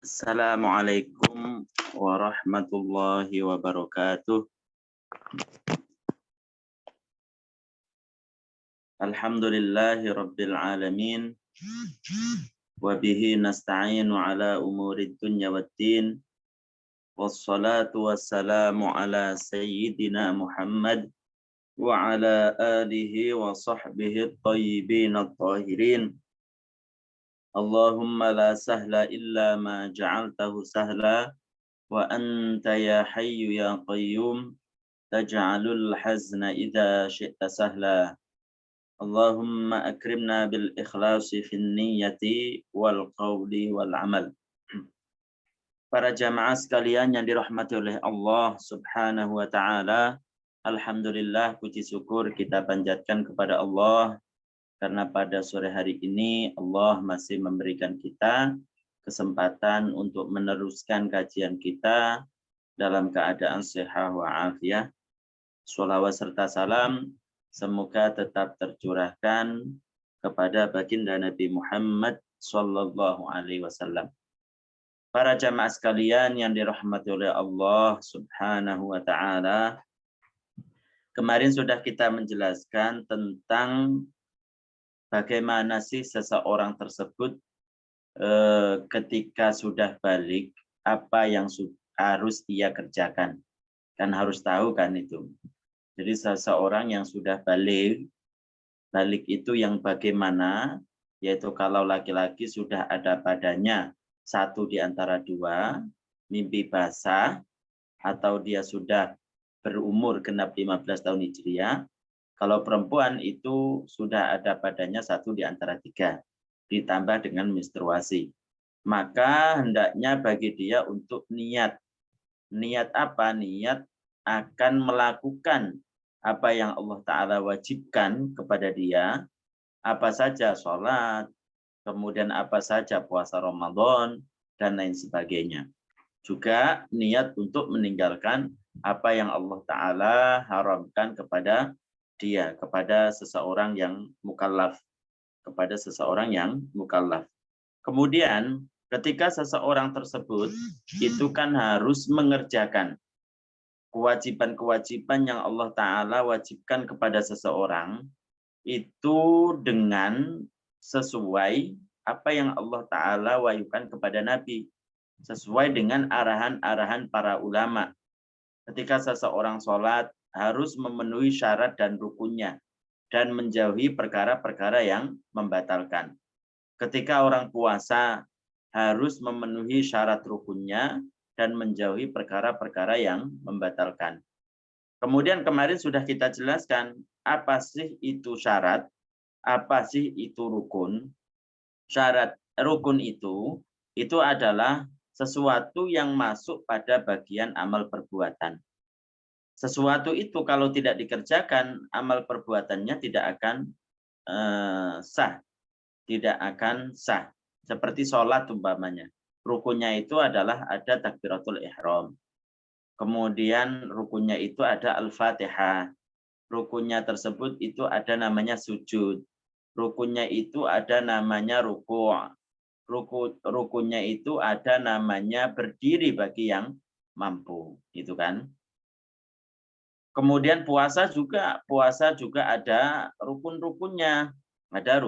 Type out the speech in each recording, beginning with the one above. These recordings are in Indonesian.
Assalamualaikum warahmatullahi wabarakatuh. Alhamdulillahi rabbil alamin. Wa bihi nasta'inu ala umurid dunya waddin. Wassalatu wassalamu ala sayyidina Muhammad wa ala alihi wa sahbihi at-tayyibin at-tahirin. Allahumma la sahla illa ma ja'altahu sahla wa anta ya hayyu ya qayyum taj'alul hazna idza syi'ta sahla. Allahumma akrimna bil ikhlasi fin niyyati wal qawli wal amal. Para jamaah sekalian yang dirahmati oleh Allah Subhanahu wa taala, alhamdulillah puji syukur kita panjatkan kepada Allah karena pada sore hari ini Allah masih memberikan kita kesempatan untuk meneruskan kajian kita dalam keadaan sehat wa afiat. Sholawat serta salam semoga tetap tercurahkan kepada baginda Nabi Muhammad sallallahu alaihi wasallam. Para jamaah sekalian yang dirahmati oleh Allah Subhanahu wa taala, kemarin sudah kita menjelaskan tentang bagaimana sih seseorang tersebut ketika sudah balik, apa yang harus ia kerjakan. Kan harus tahu kan itu. Jadi seseorang yang sudah balik itu yang bagaimana, yaitu kalau laki-laki sudah ada padanya satu di antara dua, mimpi basah, atau dia sudah berumur genap 15 tahun Hijriah. Kalau perempuan itu sudah ada padanya satu di antara tiga, ditambah dengan menstruasi. Maka hendaknya bagi dia untuk niat. Niat apa? Niat akan melakukan apa yang Allah Ta'ala wajibkan kepada dia, apa saja sholat, kemudian apa saja puasa Ramadan, dan lain sebagainya. Juga niat untuk meninggalkan apa yang Allah Ta'ala haramkan kepada dia, kepada seseorang yang mukallaf. Kepada seseorang yang mukallaf. Kemudian ketika seseorang tersebut itu kan harus mengerjakan kewajiban-kewajiban yang Allah Ta'ala wajibkan kepada seseorang itu dengan sesuai apa yang Allah Ta'ala wahyukan kepada Nabi, sesuai dengan arahan-arahan para ulama. Ketika seseorang sholat harus memenuhi syarat dan rukunnya dan menjauhi perkara-perkara yang membatalkan. Ketika orang puasa harus memenuhi syarat rukunnya dan menjauhi perkara-perkara yang membatalkan. Kemudian kemarin sudah kita jelaskan apa sih itu syarat, apa sih itu rukun. Syarat rukun itu adalah sesuatu yang masuk pada bagian amal perbuatan. Sesuatu itu kalau tidak dikerjakan, amal perbuatannya tidak akan sah. Tidak akan sah. Seperti sholat umpamanya. Rukunnya itu adalah ada takbiratul ihram. Kemudian rukunnya itu ada al-fatihah. Rukunnya tersebut itu ada namanya sujud. Rukunnya itu ada namanya ruku'. Rukunnya itu ada namanya berdiri bagi yang mampu. Itu kan. Kemudian puasa juga ada rukun-rukunnya. Ada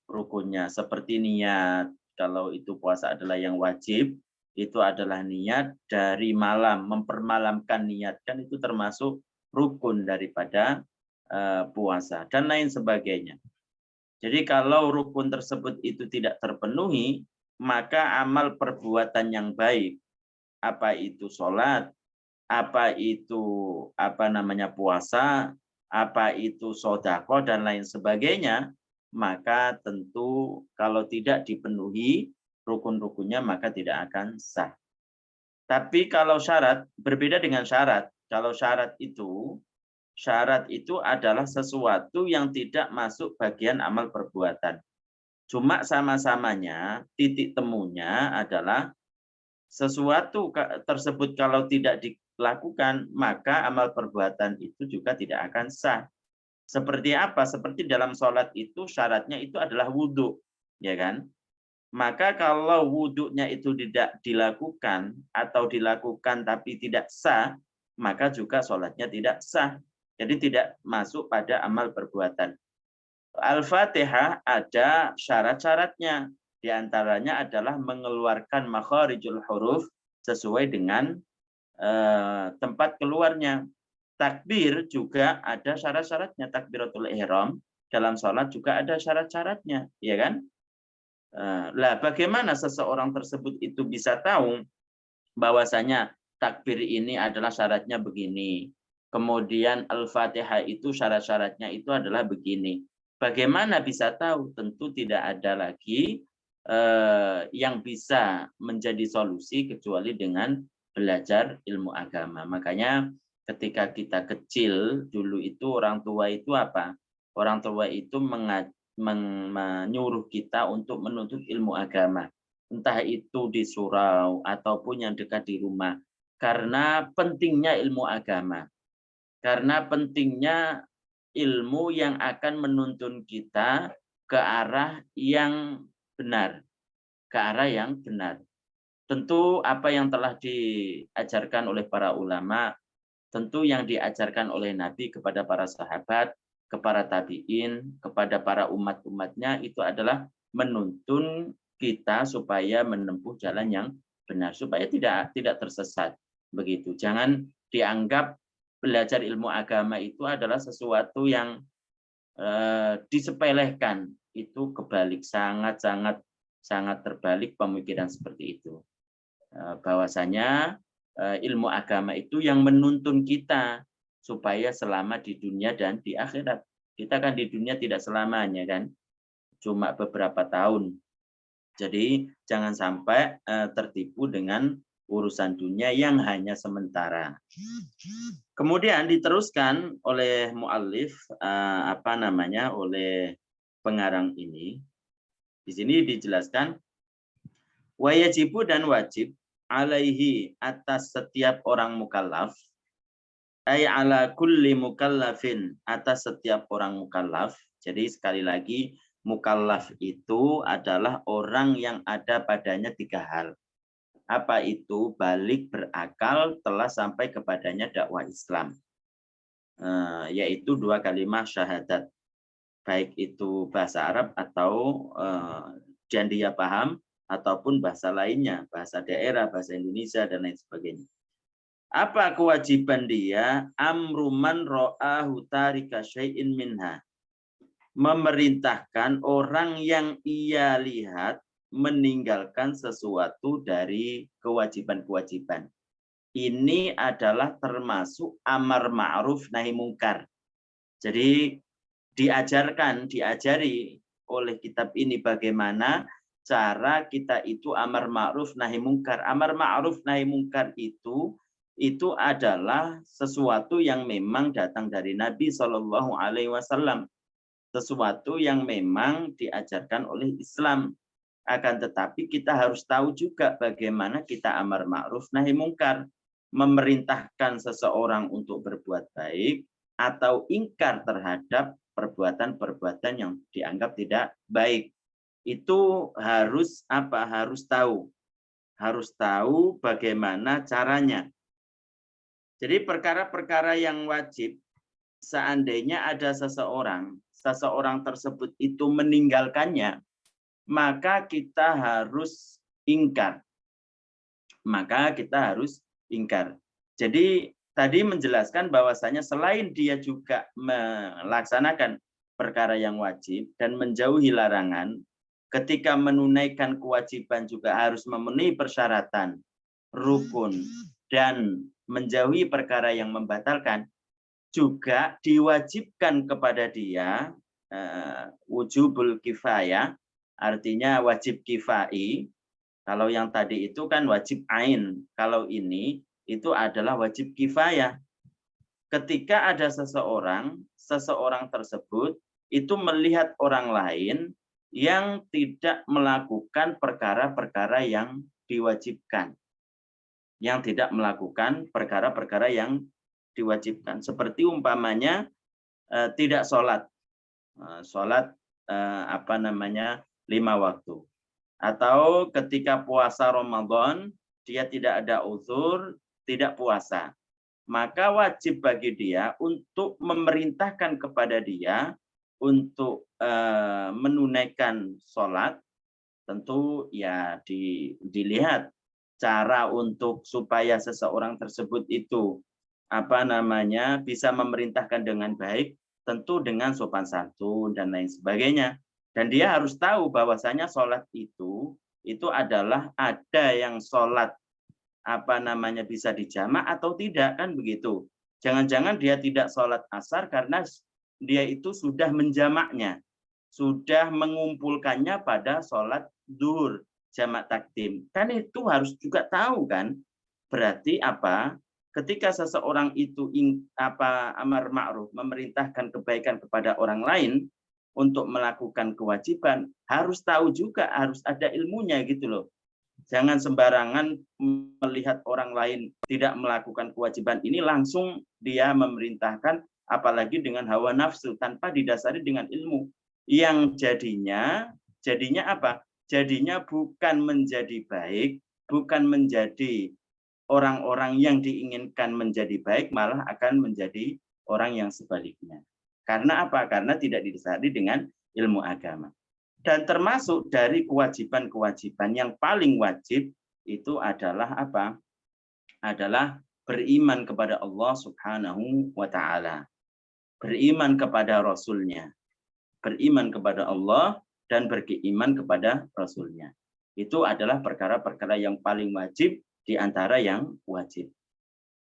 rukunnya seperti niat. Kalau itu puasa adalah yang wajib, itu adalah niat dari malam, mempermalamkan niatkan itu termasuk rukun daripada puasa dan lain sebagainya. Jadi kalau rukun tersebut itu tidak terpenuhi, maka amal perbuatan yang baik, apa itu sholat, apa itu puasa, apa itu sedekah dan lain sebagainya, maka tentu kalau tidak dipenuhi rukun-rukunnya maka tidak akan sah. Tapi kalau syarat berbeda dengan syarat. Kalau syarat itu adalah sesuatu yang tidak masuk bagian amal perbuatan. Cuma sama-samanya titik temunya adalah sesuatu tersebut kalau tidak dilakukan maka amal perbuatan itu juga tidak akan sah. Seperti apa? Seperti dalam sholat itu syaratnya itu adalah wudhu, ya kan? Maka kalau wudhunya itu tidak dilakukan atau dilakukan tapi tidak sah, maka juga sholatnya tidak sah. Jadi tidak masuk pada amal perbuatan. Al-Fatihah ada syarat-syaratnya. Di antaranya adalah mengeluarkan makharijul huruf sesuai dengan tempat keluarnya. Takbir juga ada syarat-syaratnya. Takbiratul ihram dalam sholat juga ada syarat-syaratnya, ya kan? Lah bagaimana seseorang tersebut itu bisa tahu bahwasanya takbir ini adalah syaratnya begini. Kemudian Al-Fatihah itu syarat-syaratnya itu adalah begini. Bagaimana bisa tahu? Tentu tidak ada lagi yang bisa menjadi solusi kecuali dengan belajar ilmu agama. Makanya ketika kita kecil dulu itu orang tua itu apa? Orang tua itu menyuruh kita untuk menuntut ilmu agama, entah itu di surau ataupun yang dekat di rumah, karena pentingnya ilmu agama, karena pentingnya ilmu yang akan menuntun kita ke arah yang benar, ke arah yang benar. Tentu apa yang telah diajarkan oleh para ulama, tentu yang diajarkan oleh Nabi kepada para sahabat, kepada tabi'in, kepada para umat-umatnya itu adalah menuntun kita supaya menempuh jalan yang benar, supaya tidak tersesat. Begitu. Jangan dianggap belajar ilmu agama itu adalah sesuatu yang disepelekan. Itu kebalik, sangat terbalik pemikiran seperti itu. Bahwasanya ilmu agama itu yang menuntun kita supaya selamat di dunia dan di akhirat. Kita kan di dunia tidak selamanya kan, cuma beberapa tahun. Jadi jangan sampai tertipu dengan urusan dunia yang hanya sementara. Kemudian diteruskan oleh muallif oleh pengarang ini. Di sini dijelaskan wajibu dan wajib alaihi atas setiap orang mukallaf, ay ala kulli mukallafin atas setiap orang mukallaf. Jadi sekali lagi mukallaf itu adalah orang yang ada padanya 3 hal. Apa itu? Balik, berakal, telah sampai kepadanya dakwah Islam, yaitu 2 kalimat syahadat, baik itu bahasa Arab atau dan dia paham, ataupun bahasa lainnya, bahasa daerah, bahasa Indonesia, dan lain sebagainya. Apa kewajiban dia? Amruman ro'ahu tarika syai'in minha. Memerintahkan orang yang ia lihat meninggalkan sesuatu dari kewajiban-kewajiban. Ini adalah termasuk amar ma'ruf nahi mungkar. Jadi diajari oleh kitab ini bagaimana cara kita itu amar ma'ruf nahi mungkar. Amar ma'ruf nahi mungkar itu adalah sesuatu yang memang datang dari Nabi Shallallahu Alaihi Wasallam, sesuatu yang memang diajarkan oleh Islam. Akan tetapi kita harus tahu juga bagaimana kita amar ma'ruf nahi mungkar, memerintahkan seseorang untuk berbuat baik atau ingkar terhadap perbuatan-perbuatan yang dianggap tidak baik. Itu harus apa? Harus tahu bagaimana caranya. Jadi perkara-perkara yang wajib, seandainya ada seseorang tersebut itu meninggalkannya, maka kita harus ingkar. Jadi tadi menjelaskan bahwasanya selain dia juga melaksanakan perkara yang wajib dan menjauhi larangan, ketika menunaikan kewajiban juga harus memenuhi persyaratan rukun dan menjauhi perkara yang membatalkan, juga diwajibkan kepada dia wujubul kifayah, artinya wajib kifai. Kalau yang tadi itu kan wajib ain, kalau ini itu adalah wajib kifayah. Ketika ada seseorang tersebut itu melihat orang lain yang tidak melakukan perkara-perkara yang diwajibkan, seperti umpamanya tidak sholat 5 waktu, Atau ketika puasa Ramadan, dia tidak ada uzur, tidak puasa. Maka wajib bagi dia untuk memerintahkan kepada dia untuk menunaikan sholat. Tentu ya dilihat cara untuk supaya seseorang tersebut itu bisa memerintahkan dengan baik, tentu dengan sopan santun dan lain sebagainya. Dan dia harus tahu bahwasanya sholat itu adalah ada yang sholat bisa dijamak atau tidak, kan begitu. Jangan-jangan dia tidak sholat asar karena dia itu sudah menjamaknya, sudah mengumpulkannya pada sholat duhur jamak takdim. Kan itu harus juga tahu kan. Berarti apa? Ketika seseorang itu amar ma'ruf, memerintahkan kebaikan kepada orang lain untuk melakukan kewajiban, harus tahu juga, harus ada ilmunya gitu loh. Jangan sembarangan melihat orang lain tidak melakukan kewajiban ini langsung dia memerintahkan, apalagi dengan hawa nafsu tanpa didasari dengan ilmu. Yang jadinya apa? Jadinya bukan menjadi baik, bukan menjadi orang-orang yang diinginkan menjadi baik, malah akan menjadi orang yang sebaliknya. Karena apa? Karena tidak didasari dengan ilmu agama. Dan termasuk dari kewajiban-kewajiban yang paling wajib itu adalah apa? Adalah beriman kepada Allah Subhanahu wa Ta'ala. Beriman kepada Rasul-Nya. Beriman kepada Allah dan beriman kepada Rasul-Nya. Itu adalah perkara-perkara yang paling wajib di antara yang wajib.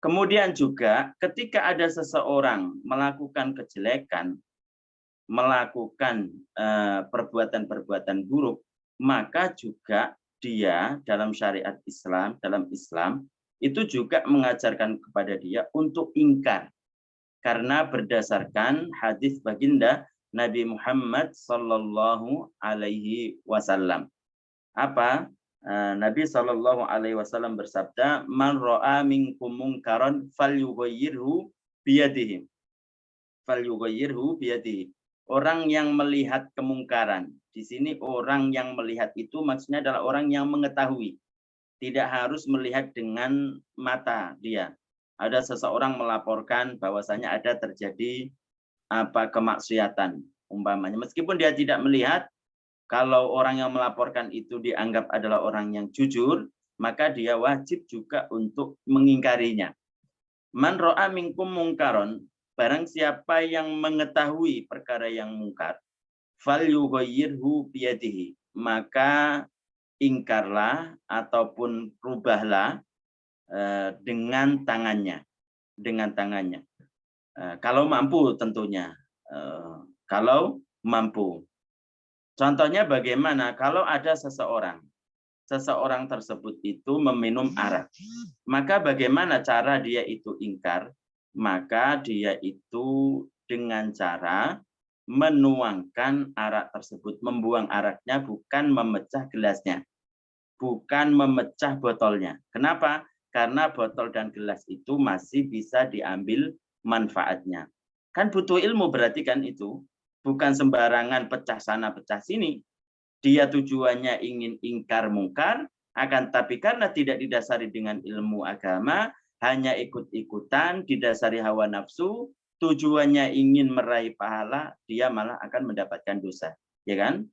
Kemudian juga ketika ada seseorang melakukan kejelekan, melakukan perbuatan-perbuatan buruk, maka juga dia dalam syariat Islam, dalam Islam, itu juga mengajarkan kepada dia untuk ingkar. Karena berdasarkan hadis baginda Nabi Muhammad Sallallahu Alaihi Wasallam. Apa? Nabi Sallallahu Alaihi Wasallam bersabda, "Man ro'a minkum munkaran falyughayyirhu biyadihi." Falyughayyirhu biyadihi. Orang yang melihat kemungkaran. Di sini orang yang melihat itu maksudnya adalah orang yang mengetahui. Tidak harus melihat dengan mata dia. Ada seseorang melaporkan bahwasanya ada terjadi kemaksiatan umpamanya. Meskipun dia tidak melihat, kalau orang yang melaporkan itu dianggap adalah orang yang jujur, maka dia wajib juga untuk mengingkarinya. Man ro'a minkum mungkaron, barang siapa yang mengetahui perkara yang mungkar, falyughayyirhu biyadihi, maka ingkarlah ataupun rubahlah dengan tangannya, kalau mampu tentunya, kalau mampu. Contohnya bagaimana? Kalau ada seseorang tersebut itu meminum arak, maka bagaimana cara dia itu ingkar? Maka dia itu dengan cara menuangkan arak tersebut, membuang araknya, bukan memecah gelasnya, bukan memecah botolnya. Kenapa? Karena botol dan gelas itu masih bisa diambil manfaatnya. Kan butuh ilmu berarti kan itu. Bukan sembarangan pecah sana pecah sini. Dia tujuannya ingin ingkar mungkar, akan tapi karena tidak didasari dengan ilmu agama, hanya ikut-ikutan, didasari hawa nafsu, tujuannya ingin meraih pahala, dia malah akan mendapatkan dosa, ya kan?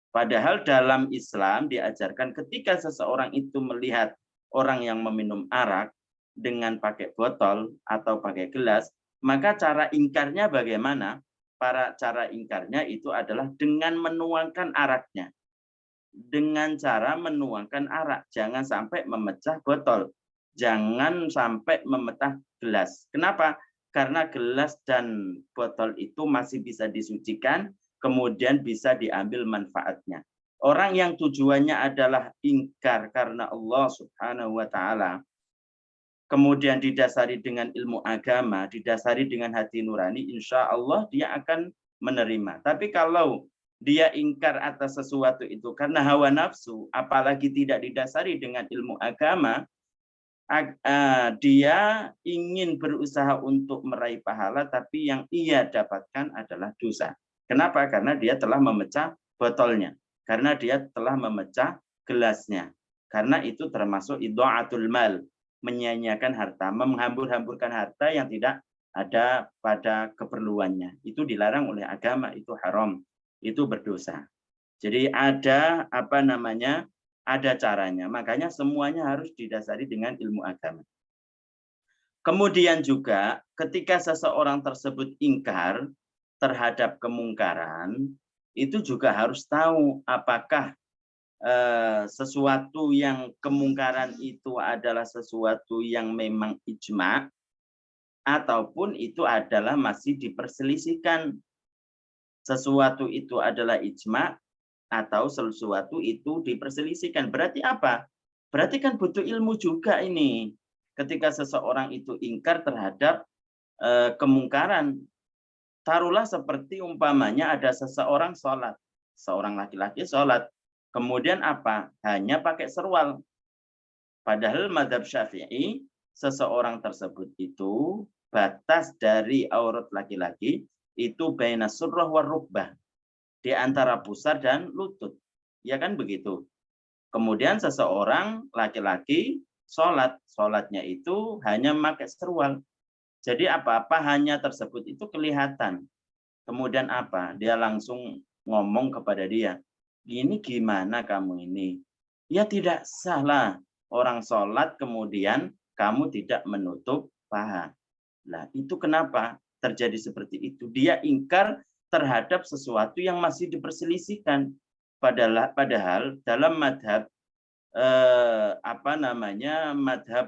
Padahal dalam Islam diajarkan ketika seseorang itu melihat orang yang meminum arak dengan pakai botol atau pakai gelas, maka cara ingkarnya bagaimana? Cara ingkarnya itu adalah dengan menuangkan araknya. Dengan cara menuangkan arak. Jangan sampai memecah botol. Jangan sampai memecah gelas. Kenapa? Karena gelas dan botol itu masih bisa disucikan, kemudian bisa diambil manfaatnya. Orang yang tujuannya adalah ingkar karena Allah Subhanahu wa Ta'ala, kemudian didasari dengan ilmu agama, didasari dengan hati nurani, insya Allah dia akan menerima. Tapi kalau dia ingkar atas sesuatu itu karena hawa nafsu, apalagi tidak didasari dengan ilmu agama, dia ingin berusaha untuk meraih pahala, tapi yang ia dapatkan adalah dosa. Kenapa? Karena dia telah memecah botolnya. karena dia telah memecah gelasnya. Karena itu termasuk idha'atul mal, menyia-nyiakan harta, menghambur-hamburkan harta yang tidak ada pada keperluannya. Itu dilarang oleh agama, itu haram, itu berdosa. Jadi ada ada caranya. Makanya semuanya harus didasari dengan ilmu agama. Kemudian juga ketika seseorang tersebut ingkar terhadap kemungkaran, itu juga harus tahu apakah sesuatu yang kemungkaran itu adalah sesuatu yang memang ijma, ataupun itu adalah masih diperselisihkan. Sesuatu itu adalah ijma, atau sesuatu itu diperselisihkan. Berarti apa? Berarti kan butuh ilmu juga ini. Ketika seseorang itu ingkar terhadap kemungkaran, taruhlah seperti umpamanya ada seseorang sholat, seorang laki-laki sholat, kemudian apa? Hanya pakai serwal. Padahal mazhab Syafi'i, seseorang tersebut itu batas dari aurat laki-laki itu baina surrah war rukbah, di antara pusar dan lutut. Ya kan begitu. Kemudian seseorang laki-laki sholatnya itu hanya memakai serwal. Jadi apa? Pahanya tersebut itu kelihatan. Kemudian apa? Dia langsung ngomong kepada dia, ini gimana kamu ini? Ya tidak salah orang sholat kemudian kamu tidak menutup paha. Nah itu kenapa terjadi seperti itu? Dia ingkar terhadap sesuatu yang masih diperselisihkan. Padahal dalam madhab madhab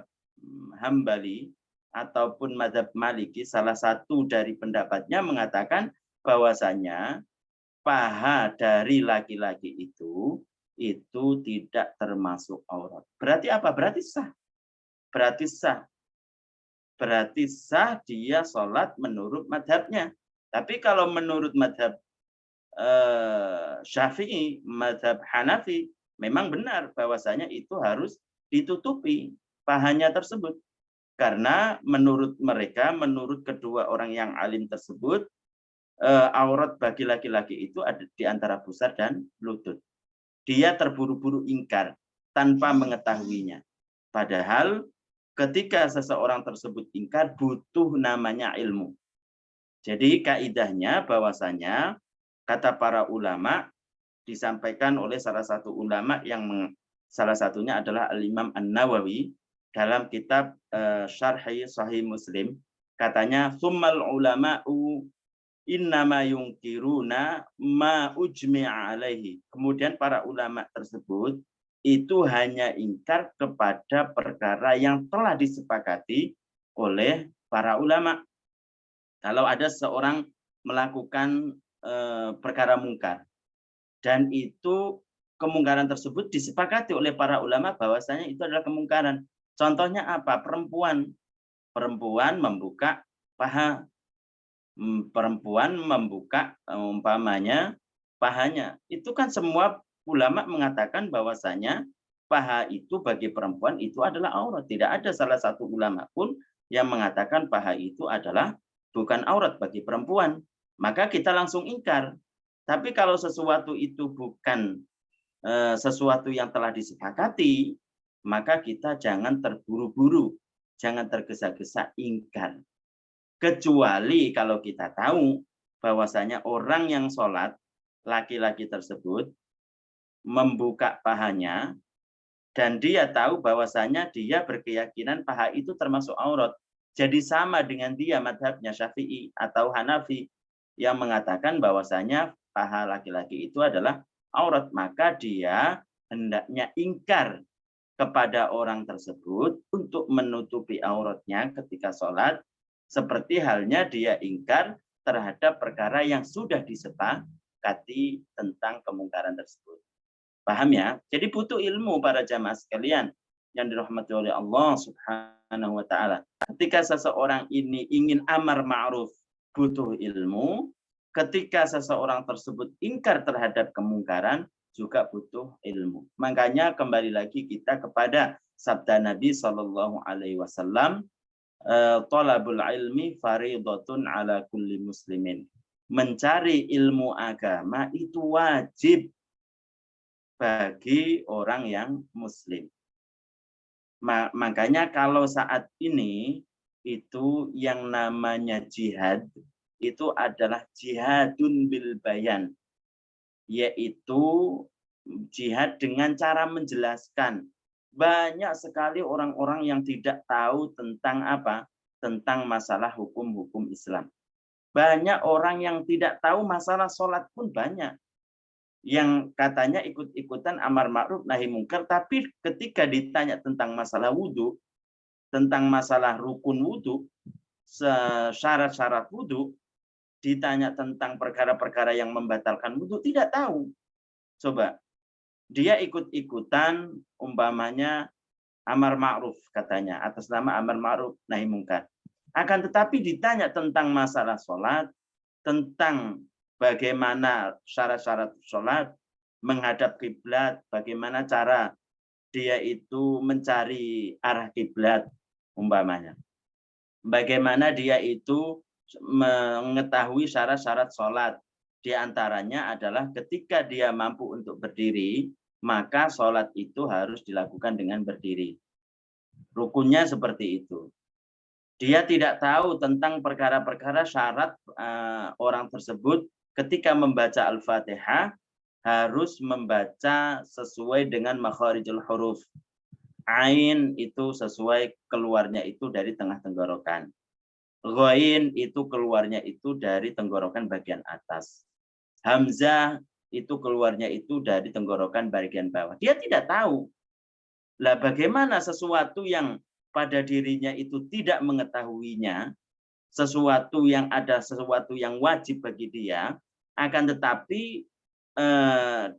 Hambali ataupun madhab Maliki, salah satu dari pendapatnya mengatakan bahwasanya paha dari laki-laki itu tidak termasuk aurat. Berarti apa? Berarti sah. Berarti sah. Berarti sah dia sholat menurut madhabnya. Tapi kalau menurut madhab Syafi'i, madhab Hanafi, memang benar bahwasanya itu harus ditutupi pahanya tersebut. Karena menurut mereka, menurut kedua orang yang alim tersebut, aurat bagi laki-laki itu ada di antara pusar dan lutut. Dia terburu-buru ingkar tanpa mengetahuinya. Padahal ketika seseorang tersebut ingkar butuh namanya ilmu. Jadi kaidahnya bahwasanya kata para ulama disampaikan oleh salah satu ulama yang salah satunya adalah Al-Imam An-Nawawi dalam kitab Syarh Sahih Muslim, katanya summal ulama'u innama yungkiruna ma ujmi'a alaihi. Kemudian para ulama tersebut itu hanya ingkar kepada perkara yang telah disepakati oleh para ulama. Kalau ada seorang melakukan perkara mungkar dan itu kemungkaran tersebut disepakati oleh para ulama bahwasanya itu adalah kemungkaran. Contohnya apa? Perempuan membuka paha, perempuan membuka umpamanya pahanya. Itu kan semua ulama mengatakan bahwasanya paha itu bagi perempuan itu adalah aurat. Tidak ada salah satu ulama pun yang mengatakan paha itu adalah bukan aurat bagi perempuan. Maka kita langsung ingkar. Tapi kalau sesuatu itu bukan sesuatu yang telah disepakati, maka kita jangan terburu-buru, jangan tergesa-gesa ingkar. Kecuali kalau kita tahu bahwasanya orang yang sholat, laki-laki tersebut, membuka pahanya, dan dia tahu bahwasanya dia berkeyakinan paha itu termasuk aurat. Jadi sama dengan dia madhabnya Syafi'i atau Hanafi yang mengatakan bahwasanya paha laki-laki itu adalah aurat, maka dia hendaknya ingkar kepada orang tersebut untuk menutupi auratnya ketika sholat, seperti halnya dia ingkar terhadap perkara yang sudah disepakati tentang kemungkaran tersebut. Paham ya? Jadi butuh ilmu para jamaah sekalian yang dirahmati oleh Allah Subhanahu wa taala. Ketika seseorang ini ingin amar ma'ruf, butuh ilmu. Ketika seseorang tersebut ingkar terhadap kemungkaran, juga butuh ilmu. Makanya kembali lagi kita kepada sabda Nabi Shallallahu Alaihi Wasallam, "Thalabul ilmi faridatun ala kulli muslimin." Mencari ilmu agama itu wajib bagi orang yang muslim. Makanya kalau saat ini itu yang namanya jihad itu adalah jihadun bil bayan, yaitu jihad dengan cara menjelaskan. Banyak sekali orang-orang yang tidak tahu tentang apa? Tentang masalah hukum-hukum Islam. Banyak orang yang tidak tahu masalah sholat pun banyak. Yang katanya ikut-ikutan amar ma'ruf nahi mungkar, tapi ketika ditanya tentang masalah wudhu, tentang masalah rukun wudhu, syarat-syarat wudhu, ditanya tentang perkara-perkara yang membatalkan wudhu, tidak tahu. Coba, dia ikut-ikutan umpamanya amar ma'ruf katanya, atas nama amar ma'ruf nahi mungkar. Akan tetapi ditanya tentang masalah sholat, tentang bagaimana syarat-syarat sholat, menghadap kiblat, bagaimana cara dia itu mencari arah kiblat umpamanya. Bagaimana dia itu mengetahui syarat-syarat sholat. Di antaranya adalah ketika dia mampu untuk berdiri, maka sholat itu harus dilakukan dengan berdiri. Rukunnya seperti itu. Dia tidak tahu tentang perkara-perkara syarat orang tersebut ketika membaca Al-Fatihah harus membaca sesuai dengan makharijul huruf. Ain itu sesuai keluarnya itu dari tengah tenggorokan. Ghain itu keluarnya itu dari tenggorokan bagian atas. Hamzah itu keluarnya itu dari tenggorokan bagian bawah. Dia tidak tahu. Lah bagaimana sesuatu yang pada dirinya itu tidak mengetahuinya, sesuatu yang wajib bagi dia, akan tetapi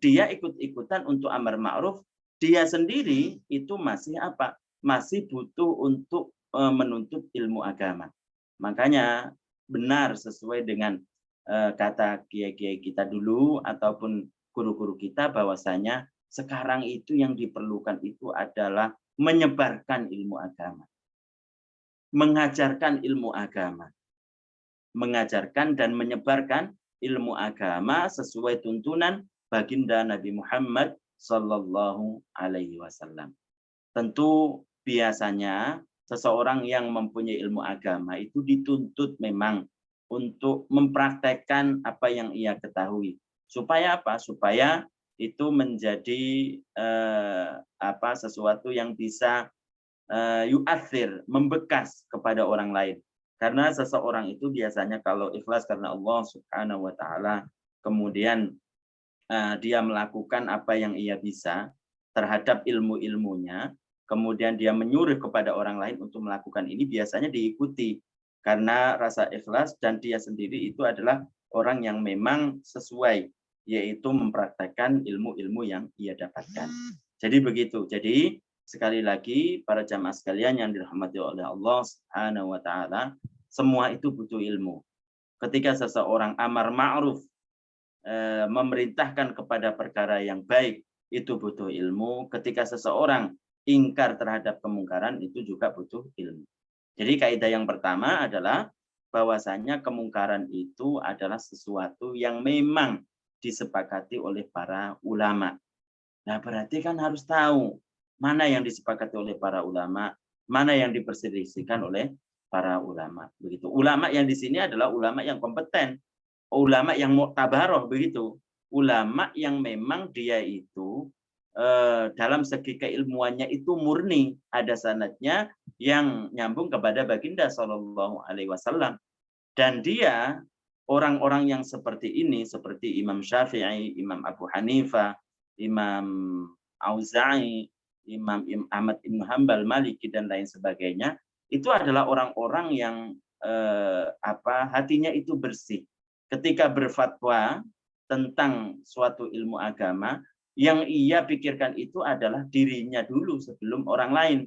dia ikut-ikutan untuk amar ma'ruf, dia sendiri itu masih apa? Masih butuh untuk menuntut ilmu agama. Makanya benar sesuai dengan kata kiai-kiai kita dulu ataupun guru-guru kita bahwasanya sekarang itu yang diperlukan itu adalah menyebarkan ilmu agama. Mengajarkan ilmu agama. Mengajarkan dan menyebarkan ilmu agama sesuai tuntunan baginda Nabi Muhammad Sallallahu Alaihi Wasallam. Tentu biasanya seseorang yang mempunyai ilmu agama itu dituntut memang untuk mempraktekkan apa yang ia ketahui. Supaya apa? Supaya itu menjadi sesuatu yang bisa yu'athir, membekas kepada orang lain. Karena seseorang itu biasanya kalau ikhlas karena Allah Subhanahu wa taala, kemudian dia melakukan apa yang ia bisa terhadap ilmu-ilmunya, kemudian dia menyuruh kepada orang lain untuk melakukan ini, biasanya diikuti karena rasa ikhlas dan dia sendiri itu adalah orang yang memang sesuai, yaitu mempraktekkan ilmu-ilmu yang ia dapatkan. Jadi begitu. Jadi sekali lagi para jamaah sekalian yang dirahmati oleh Allah Subhanahu wa taala, semua itu butuh ilmu. Ketika seseorang amar ma'ruf, memerintahkan kepada perkara yang baik, itu butuh ilmu. Ketika seseorang ingkar terhadap kemungkaran, itu juga butuh ilmu. Jadi kaidah yang pertama adalah bahwasanya kemungkaran itu adalah sesuatu yang memang disepakati oleh para ulama. Nah, berarti kan harus tahu mana yang disepakati oleh para ulama, mana yang diperselisihkan oleh para ulama. Begitu. Ulama yang di sini adalah ulama yang kompeten, ulama yang mu'tabaroh, begitu. Ulama yang memang dia itu dalam segi keilmuannya itu murni, ada sanadnya yang nyambung kepada baginda Shallallahu Alaihi Wasallam. Dan dia orang-orang yang seperti ini, seperti Imam Syafi'i, Imam Abu Hanifah, Imam Auza'i, Imam Ahmad Ibn Hanbal, Maliki dan lain sebagainya, itu adalah orang-orang yang hatinya itu bersih. Ketika berfatwa tentang suatu ilmu agama, yang ia pikirkan itu adalah dirinya dulu sebelum orang lain.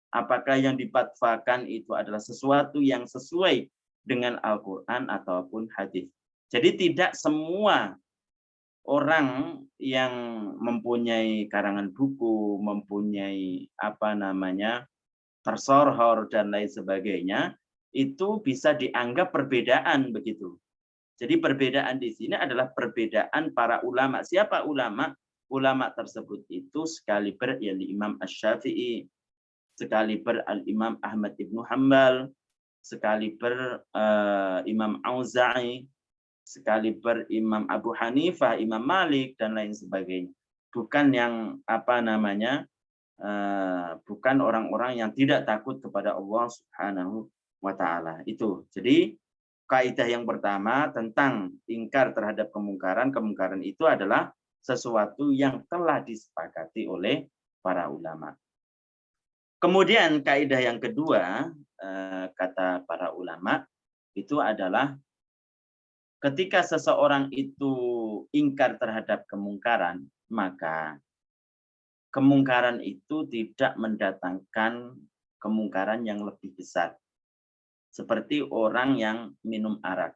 Apakah yang difatwakan itu adalah sesuatu yang sesuai dengan Al-Quran ataupun hadis. Jadi tidak semua orang yang mempunyai karangan buku, mempunyai tersorhor dan lain sebagainya, itu bisa dianggap perbedaan begitu. Jadi perbedaan di sini adalah perbedaan para ulama. Siapa ulama? ulama tersebut itu sekaliber Imam Asy-Syafi'i, sekaliber Al-Imam Ahmad Ibnu Hanbal, sekaliber Imam Auza'i, sekaliber Imam Abu Hanifah, Imam Malik, dan lain sebagainya. Bukan yang bukan orang-orang yang tidak takut kepada Allah Subhanahu wa Ta'ala. Itu. Jadi kaidah yang pertama tentang ingkar terhadap kemungkaran. Kemungkaran itu adalah sesuatu yang telah disepakati oleh para ulama. Kemudian kaidah yang kedua, kata para ulama, itu adalah ketika seseorang itu ingkar terhadap kemungkaran, maka kemungkaran itu tidak mendatangkan kemungkaran yang lebih besar. Seperti orang yang minum arak.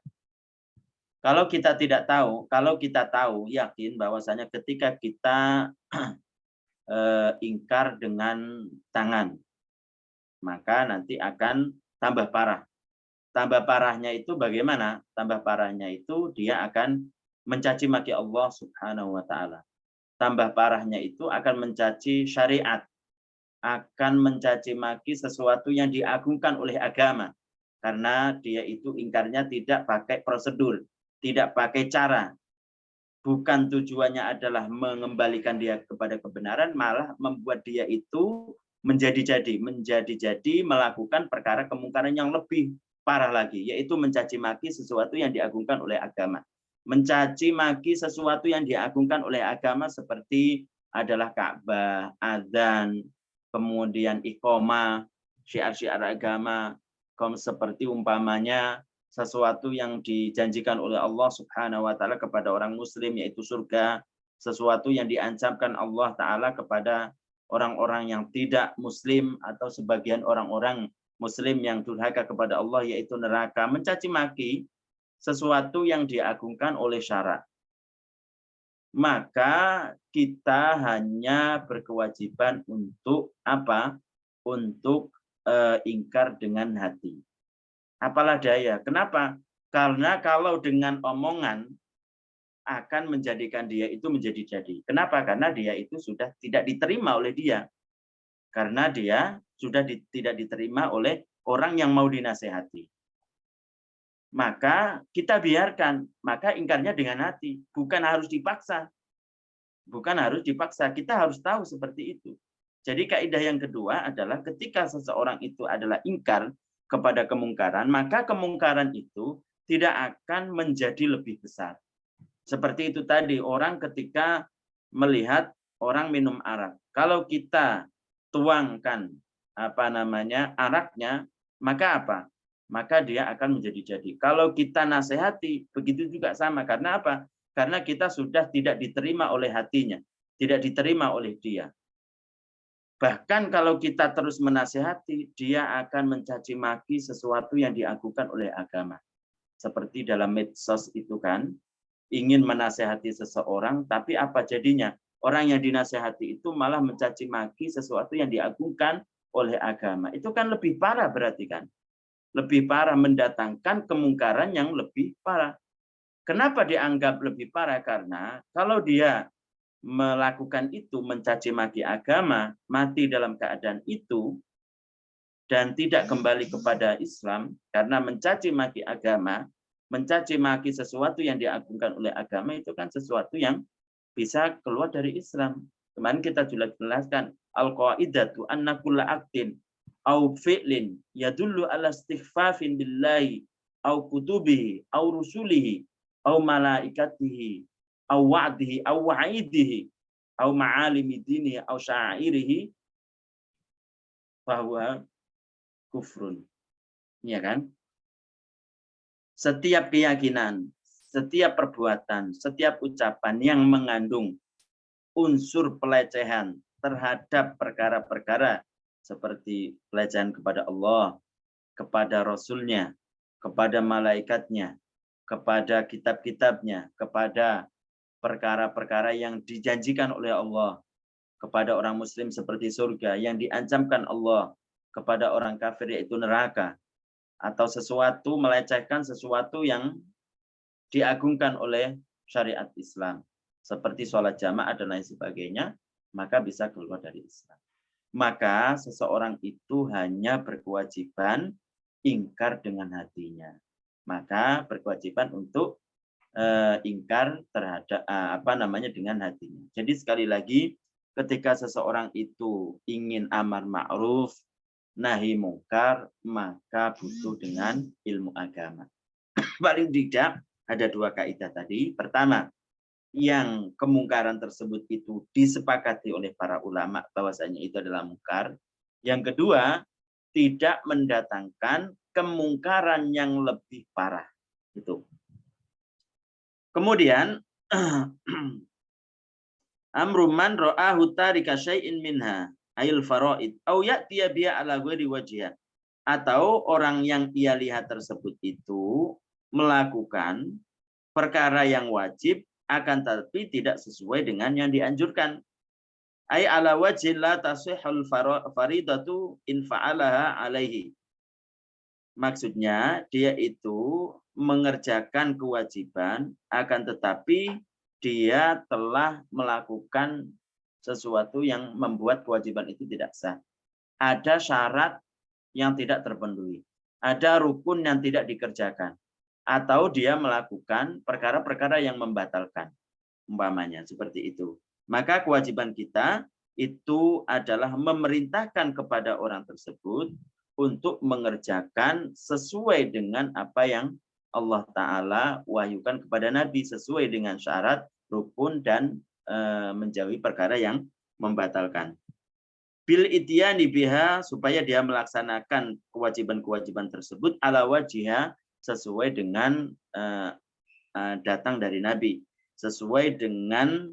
Kalau kita tahu, yakin bahwasanya ketika kita ingkar dengan tangan, maka nanti akan tambah parah. Tambah parahnya itu bagaimana? Tambah parahnya itu dia akan mencaci maki Allah Subhanahu wa Ta'ala. Tambah parahnya itu akan mencaci syariat, akan mencaci maki sesuatu yang diagungkan oleh agama, karena dia itu ingkarnya tidak pakai prosedur, tidak pakai cara. Bukan tujuannya adalah mengembalikan dia kepada kebenaran, malah membuat dia itu menjadi-jadi melakukan perkara kemungkaran yang lebih parah lagi, yaitu mencaci maki sesuatu yang diagungkan oleh agama. Mencaci maki sesuatu yang diagungkan oleh agama seperti adalah Ka'bah, adzan, kemudian iqamah, syiar-syiar agama, seperti umpamanya sesuatu yang dijanjikan oleh Allah Subhanahu wa Ta'ala kepada orang muslim, yaitu surga, sesuatu yang diancamkan Allah Ta'ala kepada orang-orang yang tidak muslim atau sebagian orang-orang muslim yang durhaka kepada Allah, yaitu neraka. Mencaci maki sesuatu yang diagungkan oleh syarak, maka kita hanya berkewajiban untuk apa? Untuk ingkar dengan hati. Apalah daya. Kenapa? Karena kalau dengan omongan akan menjadikan dia itu menjadi-jadi. Kenapa? Karena dia itu sudah tidak diterima oleh dia. Karena dia sudah tidak diterima oleh orang yang mau dinasehati. Maka kita biarkan, maka ingkarnya dengan hati. Bukan harus dipaksa. Bukan harus dipaksa. Kita harus tahu seperti itu. Jadi kaidah yang kedua adalah ketika seseorang itu adalah ingkar kepada kemungkaran, maka kemungkaran itu tidak akan menjadi lebih besar. Seperti itu tadi, orang ketika melihat orang minum arak, kalau kita tuangkan araknya, maka apa? Maka dia akan menjadi-jadi. Kalau kita nasihati, begitu juga sama. Karena apa? Karena kita sudah tidak diterima oleh hatinya, tidak diterima oleh dia. Bahkan kalau kita terus menasihati, dia akan mencaci maki sesuatu yang diagungkan oleh agama. Seperti dalam medsos itu kan, ingin menasihati seseorang, tapi apa jadinya? Orang yang dinasihati itu malah mencaci maki sesuatu yang diagungkan oleh agama. Itu kan lebih parah berarti kan? Lebih parah, mendatangkan kemungkaran yang lebih parah. Kenapa dianggap lebih parah? Karena kalau dia melakukan itu, mencaci maki agama, mati dalam keadaan itu, dan tidak kembali kepada Islam, karena mencaci maki agama, mencaci maki sesuatu yang diagungkan oleh agama, itu kan sesuatu yang bisa keluar dari Islam. Kemarin kita sudah jelaskan, al-qaidatu anna kulla aktin au fi'lin yadullu ala istighfafin billahi au kutubihi au rusulihi au malaikatihi au wa'dihi au wa'idihi au ma'alimi dinihi au sya'irihi bahwa kufrun. Ya kan? Setiap keyakinan, setiap perbuatan, setiap ucapan yang mengandung unsur pelecehan terhadap perkara-perkara seperti pelecehan kepada Allah, kepada Rasul-Nya, kepada malaikatnya, kepada kitab-kitabnya, kepada perkara-perkara yang dijanjikan oleh Allah kepada orang muslim seperti surga, yang diancamkan Allah kepada orang kafir yaitu neraka, atau sesuatu melecehkan sesuatu yang diagungkan oleh syariat Islam. seperti sholat jamaah dan lain sebagainya, maka bisa keluar dari Islam. Maka seseorang itu hanya berkewajiban ingkar dengan hatinya. Maka berkewajiban untuk ingkar terhadap dengan hatinya. Jadi sekali lagi, ketika seseorang itu ingin amar ma'ruf nahi mungkar, maka butuh dengan ilmu agama. Paling tidak ada 2 kaidah tadi. Pertama, yang kemungkaran tersebut itu disepakati oleh para ulama bahwasanya itu adalah mungkar. Yang kedua, tidak mendatangkan kemungkaran yang lebih parah. Itu. Kemudian amruman ra'ahu tarika syai'in minha ayil faraid au ya'tiya biha ala ghairi wajhiha, atau orang yang ia lihat tersebut itu melakukan perkara yang wajib akan tetapi tidak sesuai dengan yang dianjurkan. Ai ala wajhin la tasihhul faridatu in fa'alaha alaihi. Maksudnya dia itu mengerjakan kewajiban akan tetapi dia telah melakukan sesuatu yang membuat kewajiban itu tidak sah. Ada syarat yang tidak terpenuhi. Ada rukun yang tidak dikerjakan. Atau dia melakukan perkara-perkara yang membatalkan, umpamanya seperti itu. Maka kewajiban kita itu adalah memerintahkan kepada orang tersebut untuk mengerjakan sesuai dengan apa yang Allah Ta'ala wahyukan kepada Nabi, sesuai dengan syarat, rukun, dan menjauhi perkara yang membatalkan. Bil ityani biha, supaya dia melaksanakan kewajiban-kewajiban tersebut ala wajhiha, sesuai dengan datang dari Nabi, sesuai dengan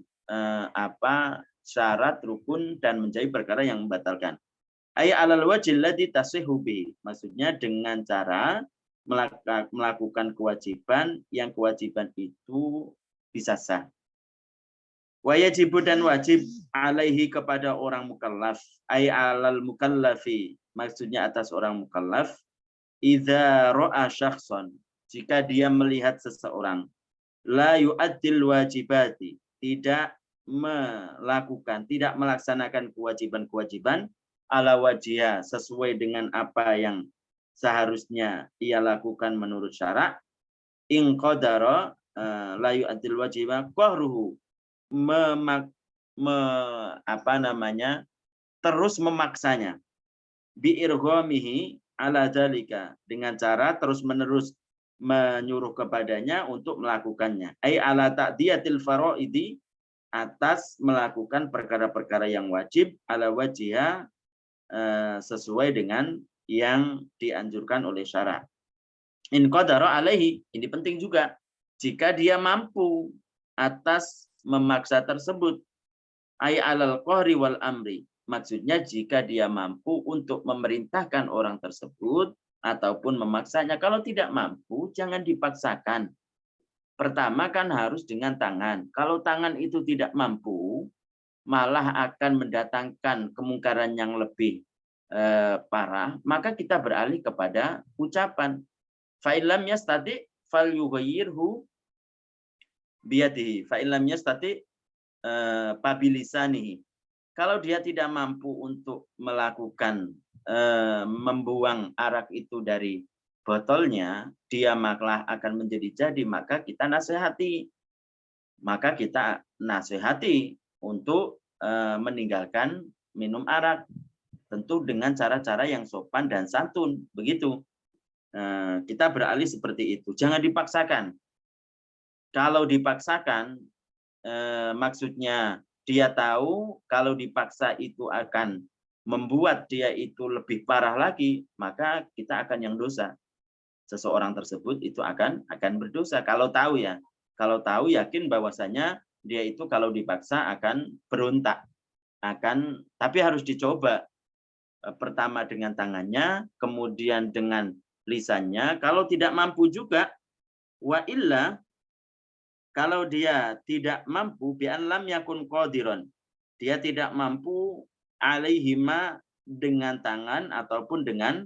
syarat, rukun, dan menjauhi perkara yang membatalkan. Ay alal wajhil ladzi tasihhu bi, maksudnya dengan cara melakukan kewajiban yang kewajiban itu bisa sah. Wa yajibu, dan wajib alaihi kepada orang mukallaf, ay alal mukallafi, maksudnya atas orang mukallaf, idza ra'a syakhsan, jika dia melihat seseorang la yu'addil wajibati, tidak melaksanakan kewajiban-kewajiban ala wajhiha, sesuai dengan apa yang seharusnya ia lakukan menurut syarak, in qadara la yu'addil wajiba qahruhu, terus memaksanya, bi irghamihi ala dzalika, dengan cara terus-menerus menyuruh kepadanya untuk melakukannya. Ai ala ta'diyatil faraidi, atas melakukan perkara-perkara yang wajib ala wajhiha, sesuai dengan yang dianjurkan oleh syara. In qadara alaihi, ini penting juga. Jika dia mampu atas memaksa tersebut, ai alal qahri wal amri, maksudnya jika dia mampu untuk memerintahkan orang tersebut ataupun memaksanya. Kalau tidak mampu, jangan dipaksakan. Pertama kan harus dengan tangan. Kalau tangan itu tidak mampu, malah akan mendatangkan kemungkaran yang lebih parah, maka kita beralih kepada ucapan. Fa'ilam yastati falyughayyirhu biyadihi, fa'ilam yastati pabilisanihi. Kalau dia tidak mampu untuk melakukan membuang arak itu dari botolnya, dia malah akan menjadi jadi, maka kita nasihati. Maka kita nasihati untuk meninggalkan minum arak. Tentu dengan cara-cara yang sopan dan santun, begitu. Kita beralih seperti itu. Jangan dipaksakan. Kalau dipaksakan, maksudnya dia tahu kalau dipaksa itu akan membuat dia itu lebih parah lagi, maka kita akan yang dosa. Seseorang tersebut itu akan berdosa. Kalau tahu ya, kalau tahu yakin bahwasanya dia itu kalau dipaksa akan berontak, tapi harus dicoba. Pertama dengan tangannya, kemudian dengan lisannya. Kalau tidak mampu juga, wa illa, kalau dia tidak mampu, bi an lam yakun qadiran, dia tidak mampu alaihima, dengan tangan ataupun dengan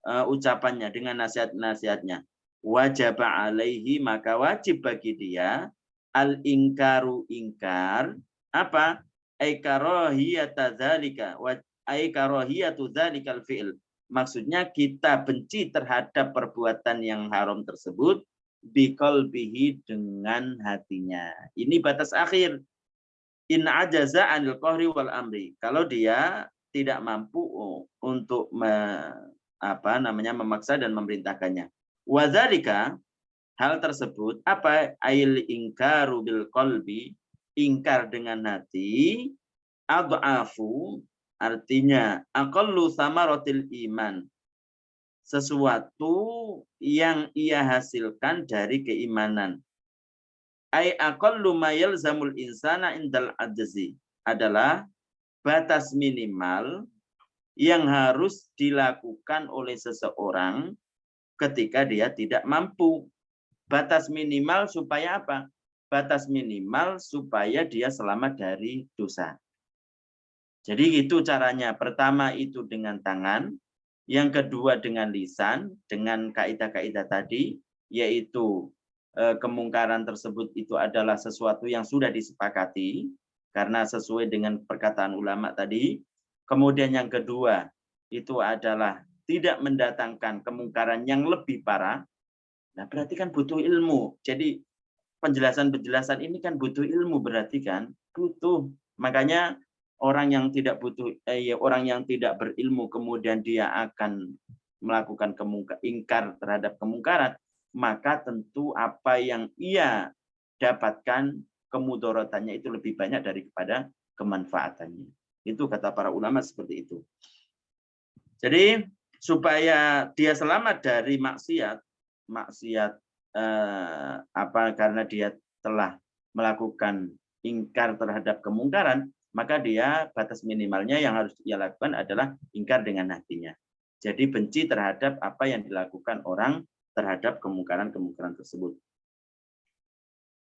ucapannya, dengan nasihat-nasihatnya. Wajib alaihi, maka wajib bagi dia Al-ingkaru ingkar apa? Ai karahiyata dzalika wa ai karahiyatu dzalikal fi'l. Maksudnya kita benci terhadap perbuatan yang haram tersebut biqalbihi dengan hatinya. Ini batas akhir. In ajaza anil qahri wal amri. Kalau dia tidak mampu untuk memaksa dan memerintahkannya. Wa dzalika, hal tersebut apa? Ail ingkaru bil qalbi, ingkar dengan hati, ad'afu, artinya aqallu samaratil iman, sesuatu yang ia hasilkan dari keimanan. Ai aqallu ma yalzamul insana indal ajzi, adalah batas minimal yang harus dilakukan oleh seseorang ketika dia tidak mampu. Batas minimal supaya apa? Batas minimal supaya dia selamat dari dosa. Jadi itu caranya. Pertama itu dengan tangan, yang kedua dengan lisan, dengan kaidah-kaidah tadi, yaitu kemungkaran tersebut itu adalah sesuatu yang sudah disepakati, karena sesuai dengan perkataan ulama tadi. Kemudian yang kedua, itu adalah tidak mendatangkan kemungkaran yang lebih parah. Nah, berarti kan butuh ilmu. Jadi penjelasan-penjelasan ini kan butuh ilmu, berarti kan butuh. Makanya orang yang tidak orang yang tidak berilmu kemudian dia akan melakukan ingkar terhadap kemungkaran, maka tentu apa yang ia dapatkan kemudorotannya itu lebih banyak daripada kemanfaatannya. Itu kata para ulama seperti itu. Jadi supaya dia selamat dari maksiat karena dia telah melakukan ingkar terhadap kemungkaran, maka dia batas minimalnya yang harus ia lakukan adalah ingkar dengan hatinya. Jadi benci terhadap apa yang dilakukan orang terhadap kemungkaran-kemungkaran tersebut.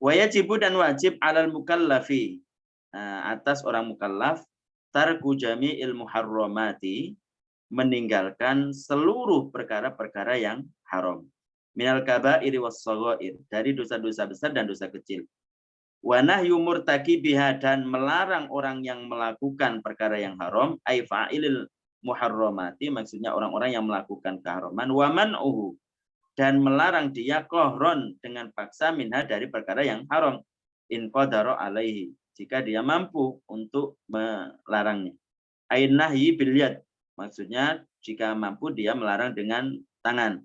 Wajibu dan wajib alal mukallafi, atas orang mukallaf, tarku jami'il muharramati, meninggalkan seluruh perkara-perkara yang haram. Minal kabairi was shaghair, dari dosa-dosa besar dan dosa kecil. Wa nahyu murtakibiha, dan melarang orang yang melakukan perkara yang haram, ai fa'ilil muharramati, maksudnya orang-orang yang melakukan keharaman, wa man'uhu, dan melarang dia kohron, dengan paksa, minha, dari perkara yang haram, in qadara alaihi, jika dia mampu untuk melarangnya. Ain nahyi bil yad, maksudnya jika mampu dia melarang dengan tangan.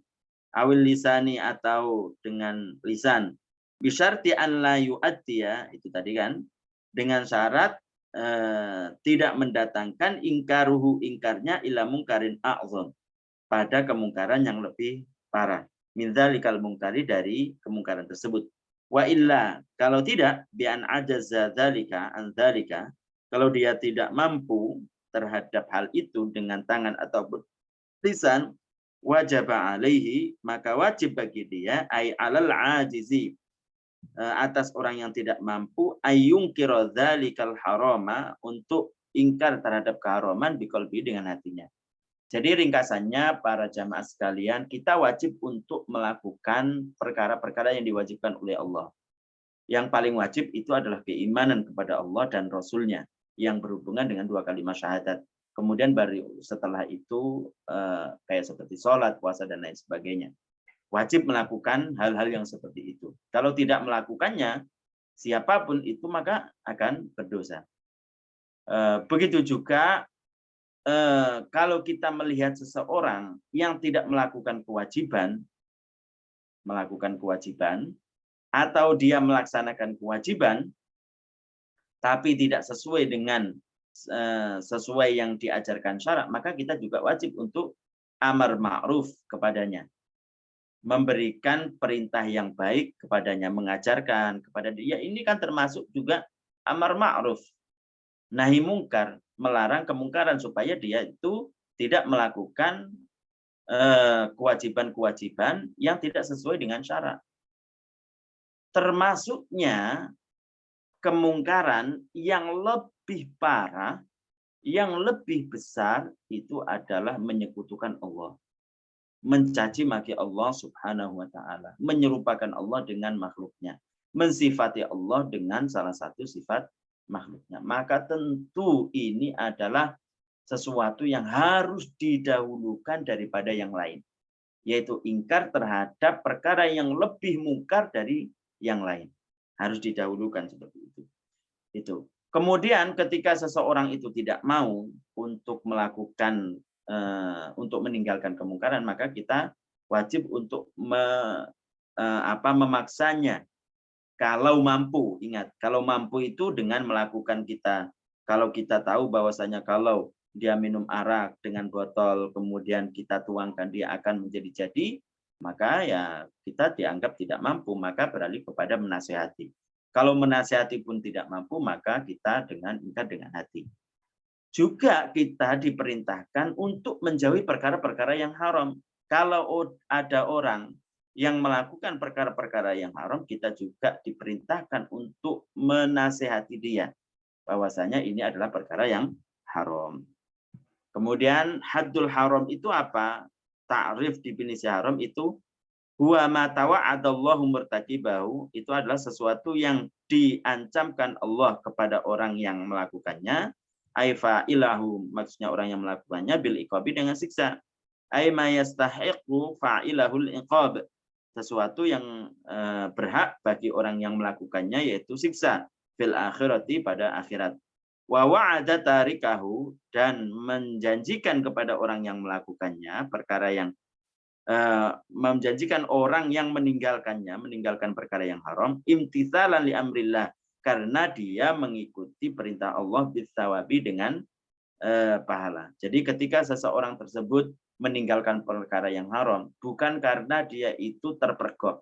Awil lisani, atau dengan lisan. Bisyarti an la yu'addiya, itu tadi kan, dengan syarat tidak mendatangkan ingkaruhu, ingkarnya, ila mungkarin a'zam, pada kemungkaran yang lebih parah. Min dzalikal mungkari, dari kemungkaran tersebut. Wa illa, kalau tidak, bi an ajazza dzalika an dzalika, kalau dia tidak mampu terhadap hal itu dengan tangan ataupun lisan, wajib alaihi, maka wajib bagi dia, ay alal ajizi, atas orang yang tidak mampu, ayyungkira dzalikal harama, untuk ingkar terhadap keharaman biqalbi, dengan hatinya. Jadi ringkasannya para jamaah sekalian, kita wajib untuk melakukan perkara-perkara yang diwajibkan oleh Allah. Yang paling wajib itu adalah keimanan kepada Allah dan Rasul-Nya yang berhubungan dengan dua kalimat syahadat. Kemudian baru setelah itu kayak seperti sholat, puasa, dan lain sebagainya. Wajib melakukan hal-hal yang seperti itu. Kalau tidak melakukannya, siapapun itu maka akan berdosa. Begitu juga kalau kita melihat seseorang yang tidak melakukan kewajiban, atau dia melaksanakan kewajiban, tapi tidak sesuai dengan sesuai yang diajarkan syarak, maka kita juga wajib untuk amar ma'ruf kepadanya, memberikan perintah yang baik kepadanya, mengajarkan kepada dia. Ini kan termasuk juga amar ma'ruf, nahi mungkar, melarang kemungkaran, supaya dia itu tidak melakukan kewajiban-kewajiban yang tidak sesuai dengan syarak. Termasuknya kemungkaran yang lebih parah, yang lebih besar, itu adalah menyekutukan Allah, mencaci maki Allah Subhanahu wa ta'ala, menyerupakan Allah dengan makhluknya. mensifati Allah dengan salah satu sifat makhluknya. Maka tentu ini adalah sesuatu yang harus didahulukan daripada yang lain, yaitu ingkar terhadap perkara yang lebih mungkar dari yang lain. Harus didahulukan seperti itu. Kemudian ketika seseorang itu tidak mau untuk melakukan untuk meninggalkan kemungkaran, maka kita wajib untuk memaksanya. Kalau mampu, ingat, kalau mampu itu dengan melakukan kalau kita tahu bahwasanya kalau dia minum arak dengan botol, kemudian kita tuangkan dia akan menjadi jadi, maka ya kita dianggap tidak mampu, maka beralih kepada menasihati. Kalau menasihati pun tidak mampu, maka kita ingkar dengan hati. Juga kita diperintahkan untuk menjauhi perkara-perkara yang haram. Kalau ada orang yang melakukan perkara-perkara yang haram, kita juga diperintahkan untuk menasehati dia bahwasanya ini adalah perkara yang haram. Kemudian haddul haram itu apa? Ta'rif definisi haram itu huwa ma tawa'adallahu murtakibahu, itu adalah sesuatu yang diancamkan Allah kepada orang yang melakukannya, aifa ilahu, maksudnya orang yang melakukannya, bil iqabi, dengan siksa. Ai ma yastahiqu fa'ilahul iqab, sesuatu yang berhak bagi orang yang melakukannya, yaitu siksa fil akhirati, pada akhirat. Wa wa'ada tarikahu, dan menjanjikan kepada orang yang melakukannya perkara yang menjanjikan orang yang meninggalkan perkara yang haram, imtitsalan li amrillah, karena dia mengikuti perintah Allah, bisawabi, dengan pahala. Jadi ketika seseorang tersebut meninggalkan perkara yang haram, bukan karena dia itu terpergok.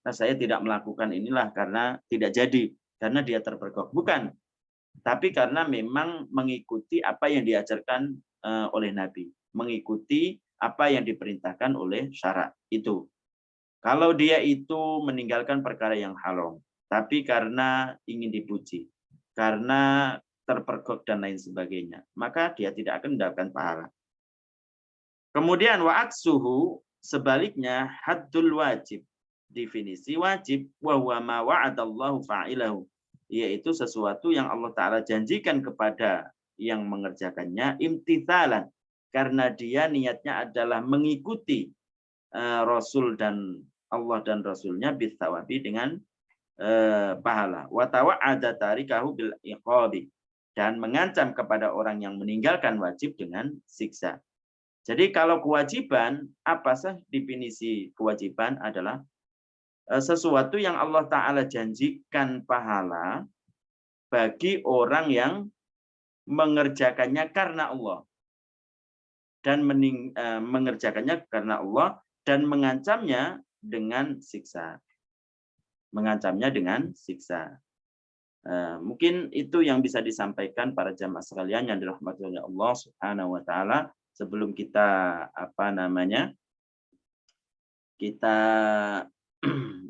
Nah, saya tidak melakukan inilah karena tidak jadi, karena dia terpergok. Bukan. Tapi karena memang mengikuti apa yang diajarkan oleh Nabi. Mengikuti apa yang diperintahkan oleh syarak itu. Kalau dia itu meninggalkan perkara yang haram, tapi karena ingin dipuji, karena terpergok dan lain sebagainya, maka dia tidak akan mendapatkan pahala. Kemudian wa'aksuhu, sebaliknya haddul wajib. Definisi wajib, wa huwa ma wa'adallahu fa'ilahu, yaitu sesuatu yang Allah Ta'ala janjikan kepada yang mengerjakannya, imtithalan, karena dia niatnya adalah mengikuti Rasul dan Allah dan Rasulnya, bisawabi, dengan pahala. Wa tawa'ada tarikahu bil iqabi, dan mengancam kepada orang yang meninggalkan wajib dengan siksa. Jadi kalau kewajiban, apa sih definisi kewajiban? Adalah sesuatu yang Allah Ta'ala janjikan pahala bagi orang yang mengerjakannya karena Allah, dan mengerjakannya karena Allah, dan mengancamnya dengan siksa. Mengancamnya dengan siksa. Mungkin itu yang bisa disampaikan para jamaah sekalian yang dirahmati oleh Allah Subhanahu wa Ta'ala. Sebelum kita kita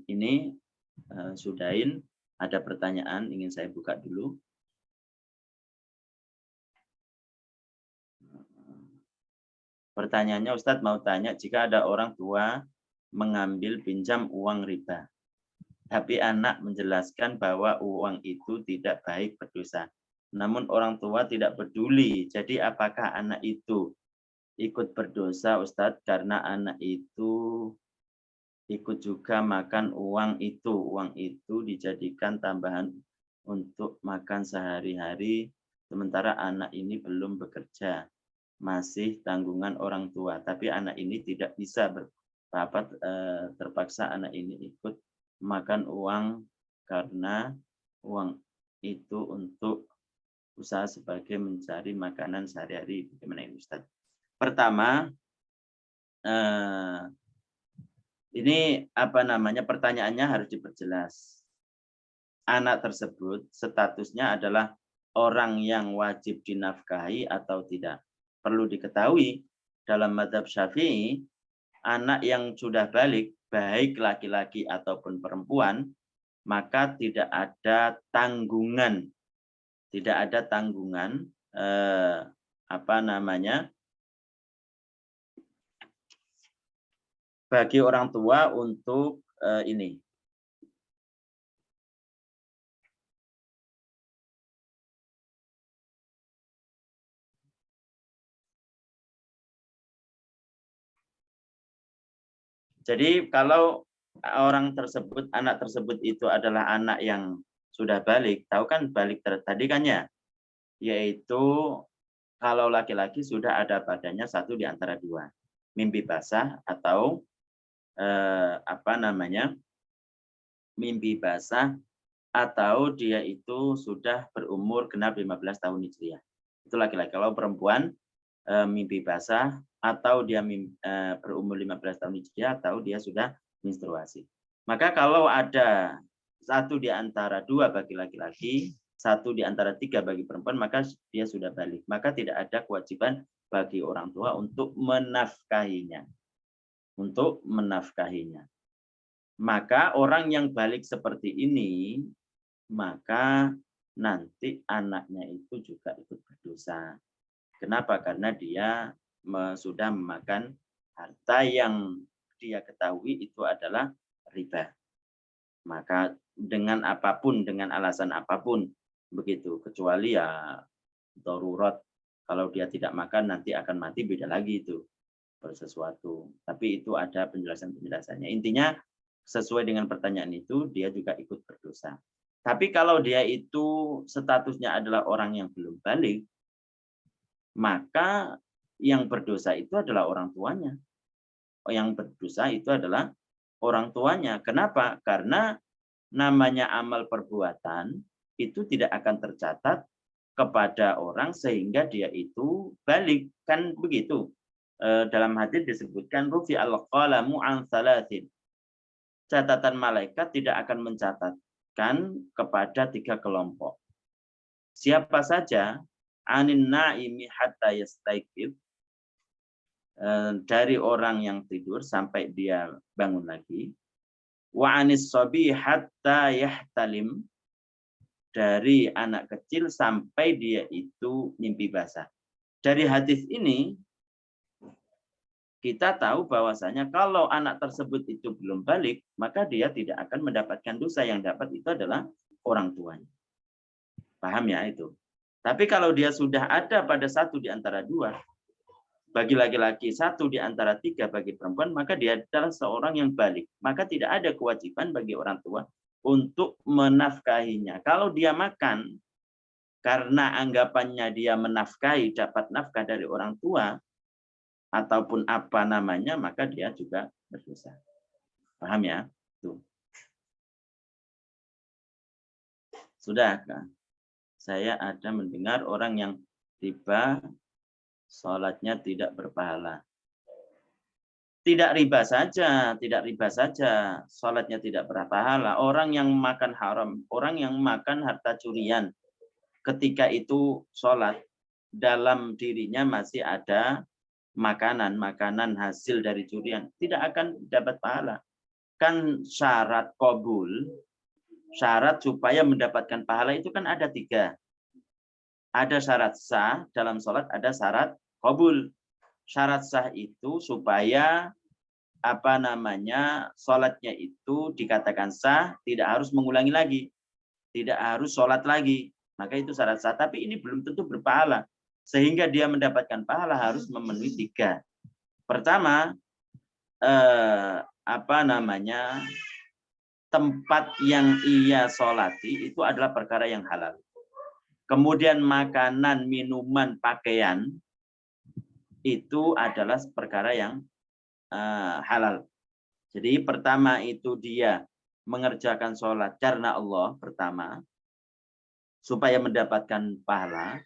ini sudahin, ada pertanyaan ingin saya buka dulu. Pertanyaannya, Ustadz mau tanya, jika ada orang tua mengambil pinjam uang riba, tapi anak menjelaskan bahwa uang itu tidak baik, berdosa. Namun orang tua tidak peduli. Jadi apakah anak itu ikut berdosa, Ustadz, karena anak itu ikut juga makan uang itu. Uang itu dijadikan tambahan untuk makan sehari-hari, sementara anak ini belum bekerja, masih tanggungan orang tua. Tapi anak ini tidak bisa terpaksa anak ini ikut makan uang karena uang itu untuk usaha sebagai mencari makanan sehari-hari. Bagaimana ini, Ustaz? Pertama, ini pertanyaannya harus diperjelas. Anak tersebut statusnya adalah orang yang wajib dinafkahi atau tidak. Perlu diketahui, dalam mazhab Syafi'i, anak yang sudah balik, baik laki-laki ataupun perempuan, maka tidak ada tanggungan. Tidak ada tanggungan bagi orang tua untuk Jadi kalau orang tersebut, anak tersebut itu adalah anak yang sudah balik, tahu kan balik tadi kan ya, yaitu kalau laki-laki sudah ada padanya satu di antara dua, mimpi basah atau mimpi basah, atau dia itu sudah berumur genap 15 tahun hijriah. Itu laki-laki. Kalau perempuan mimpi basah atau dia berumur 15 tahun hijriah atau dia sudah menstruasi. Maka kalau ada satu di antara dua bagi laki-laki, satu di antara tiga bagi perempuan, maka dia sudah balik. Maka tidak ada kewajiban bagi orang tua untuk menafkahinya. Maka orang yang balik seperti ini, maka nanti anaknya itu juga ikut berdosa. Kenapa? Karena dia sudah memakan harta yang dia ketahui itu adalah riba. Maka dengan apapun, dengan alasan apapun, begitu. Kecuali ya darurat. Kalau dia tidak makan nanti akan mati, beda lagi itu bersesuatu. Tapi itu ada penjelasannya. Intinya sesuai dengan pertanyaan itu, dia juga ikut berdosa. Tapi kalau dia itu statusnya adalah orang yang belum balik, maka yang berdosa itu adalah orang tuanya. Yang berdosa itu adalah orang tuanya. Kenapa? Karena namanya amal perbuatan itu tidak akan tercatat kepada orang sehingga dia itu balik. Kan begitu. Dalam hadis disebutkan rufi al-qalamu an salatin. Catatan malaikat tidak akan mencatatkan kepada 3 kelompok. Siapa saja anin naimi hatta yastaiqid, dari orang yang tidur sampai dia bangun lagi, wa anis sabi hatta yahtalim, dari anak kecil sampai dia itu mimpi basah. Dari hadis ini kita tahu bahwasanya kalau anak tersebut itu belum balik, maka dia tidak akan mendapatkan dosa. Yang dapat itu adalah orang tuanya. Paham ya itu? Tapi kalau dia sudah ada pada satu di antara dua, bagi laki-laki satu di antara tiga bagi perempuan, maka dia adalah seorang yang balik. Maka tidak ada kewajiban bagi orang tua untuk menafkahinya. Kalau dia makan, karena anggapannya dia menafkahi, dapat nafkah dari orang tua, ataupun apa namanya, maka dia juga berdosa. Paham ya? Tuh. Sudah kan? Saya ada mendengar orang yang riba, sholatnya tidak berpahala. Tidak riba saja, sholatnya tidak berpahala. Orang yang makan haram, orang yang makan harta curian, ketika itu sholat, dalam dirinya masih ada makanan hasil dari curian, tidak akan dapat pahala. Kan syarat qabul, syarat supaya mendapatkan pahala itu kan ada 3. Ada syarat sah dalam sholat, ada syarat qabul. Syarat sah itu supaya sholatnya itu dikatakan sah, tidak harus mengulangi lagi, tidak harus sholat lagi. Maka itu syarat sah. Tapi ini belum tentu berpahala. Sehingga dia mendapatkan pahala harus memenuhi 3. Pertama, tempat yang ia sholati itu adalah perkara yang halal. Kemudian makanan, minuman, pakaian itu adalah perkara yang halal. Jadi pertama itu dia mengerjakan sholat karena Allah pertama, supaya mendapatkan pahala,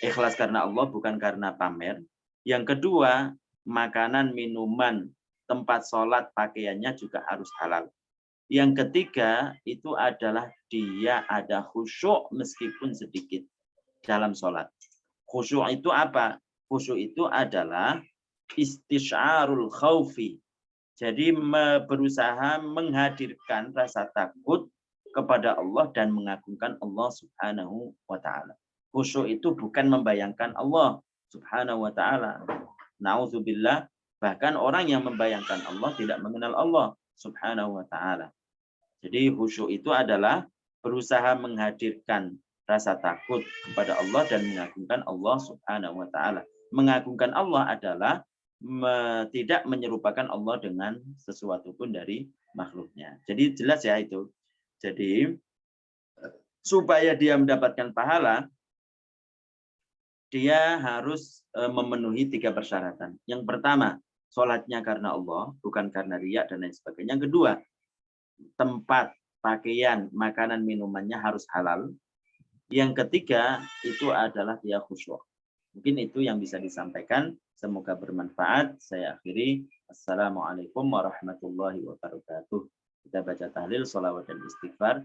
ikhlas karena Allah bukan karena pamer. Yang kedua, makanan, minuman, tempat sholat, pakaiannya juga harus halal. Yang ketiga itu adalah dia ada khusyuk meskipun sedikit dalam sholat. Khusyuk itu apa? Khusyuk itu adalah istisyarul khaufi. Jadi berusaha menghadirkan rasa takut kepada Allah dan mengagungkan Allah Subhanahu wa taala. Khusyuk itu bukan membayangkan Allah Subhanahu wa taala. Nauzubillah, bahkan orang yang membayangkan Allah tidak mengenal Allah Subhanahu wa taala. Jadi khusyuk itu adalah berusaha menghadirkan rasa takut kepada Allah dan mengagungkan Allah Subhanahu wa taala. Mengagungkan Allah adalah tidak menyerupakan Allah dengan sesuatu pun dari makhluknya. Jadi jelas ya itu. Jadi supaya dia mendapatkan pahala, dia harus memenuhi 3 persyaratan. Yang pertama, sholatnya karena Allah, bukan karena riya dan lain sebagainya. Yang kedua, tempat, pakaian, makanan, minumannya harus halal. Yang ketiga, itu adalah dia khusyuk. Mungkin itu yang bisa disampaikan. Semoga bermanfaat. Saya akhiri. Assalamualaikum warahmatullahi wabarakatuh. Kita baca tahlil, sholawat, dan istighfar.